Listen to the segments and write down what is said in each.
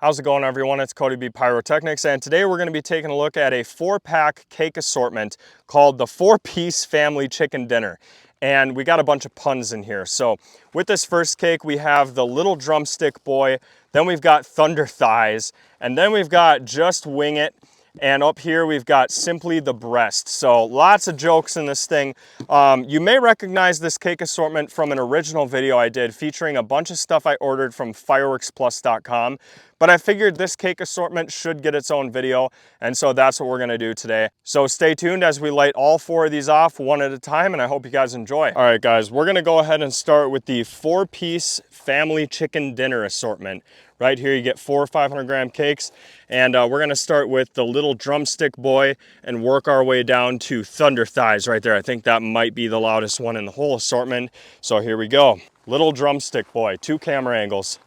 How's it going, everyone? It's CodyBPyrotechnics, and today we're going to be taking a look at a 4-pack cake assortment called the 4-piece family chicken dinner. And we got a bunch of puns in here. So with this first cake, we have the little drumstick boy, then we've got thunder thighs, and then we've got just wing it. And up here, we've got simply the breast. So lots of jokes in this thing. You may recognize this cake assortment from an original video I did featuring a bunch of stuff I ordered from fireworksplus.com. But I figured this cake assortment should get its own video, and so that's what we're gonna do today. So stay tuned as we light all 4 of these off one at a time, and I hope you guys enjoy. All right, guys, we're gonna go ahead and start with the 4-piece family chicken dinner assortment. Right here, you get 4 500-gram cakes, and we're gonna start with the little drumstick boy and work our way down to thunder thighs right there. I think that might be the loudest one in the whole assortment. So here we go. Little drumstick boy, 2 camera angles.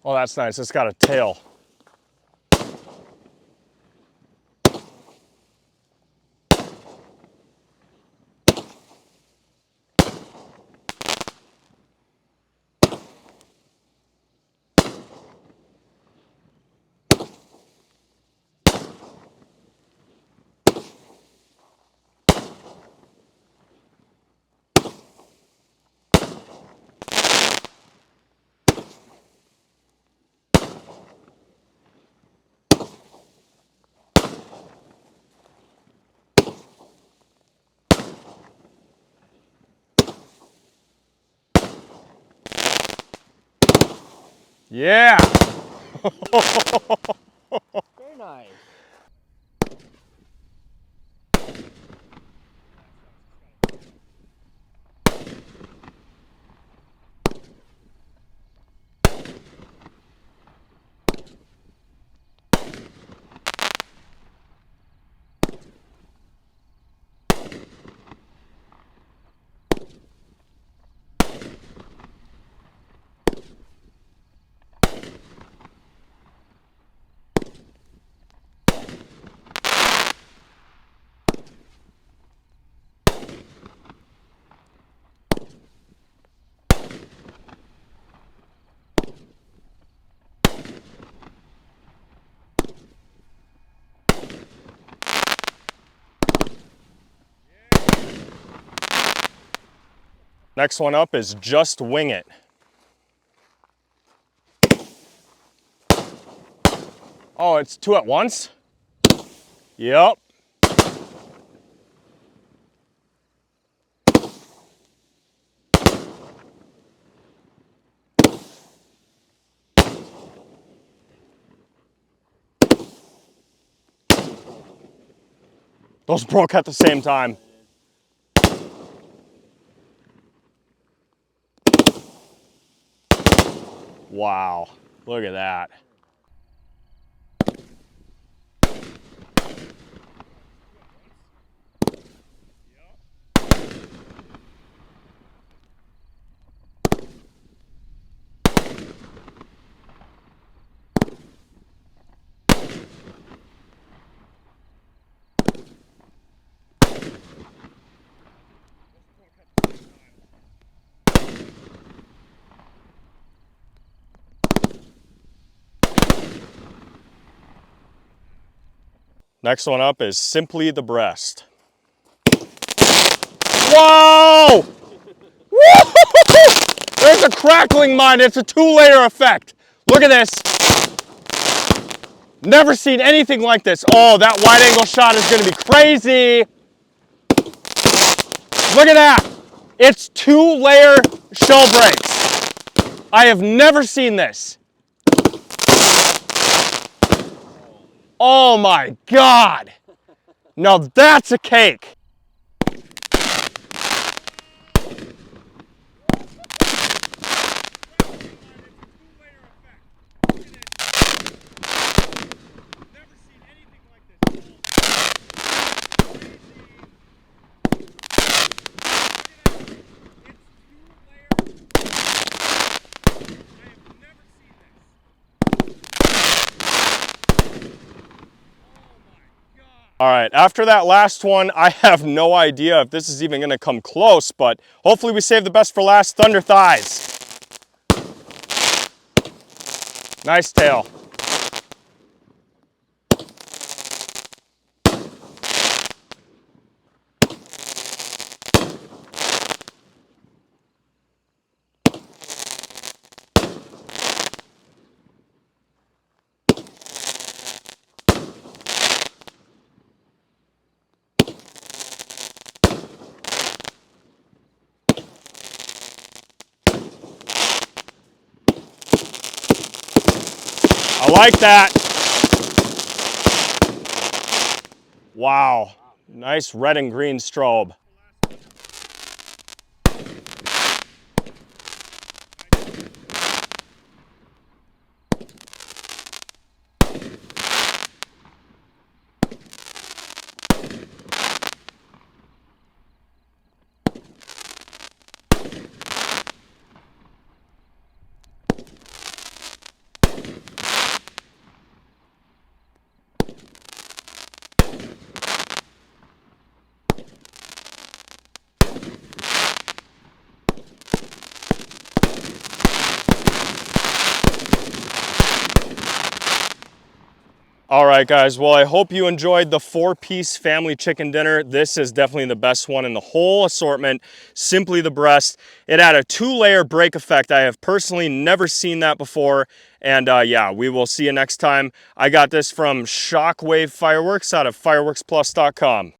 Oh, that's nice. It's got a tail. Yeah! Very nice. Next one up is just wing it. Oh, it's 2 at once? Yep. Those broke at the same time. Wow, look at that. Next one up is simply the breast. Whoa! There's a crackling mine. It's a 2-layer effect. Look at this. Never seen anything like this. Oh, that wide angle shot is going to be crazy. Look at that. It's 2-layer shell breaks. I have never seen this. Oh my God. Now that's a cake. All right, after that last one, I have no idea if this is even gonna come close, but hopefully we save the best for last. Thunder thighs. Nice tail. I like that. Wow, nice red and green strobe. All right, guys, well, I hope you enjoyed the 4-piece family chicken dinner. This is definitely the best one in the whole assortment, simply the breast. It had a 2-layer break effect. I have personally never seen that before. And yeah, we will see you next time. I got this from Shockwave Fireworks out of fireworksplus.com.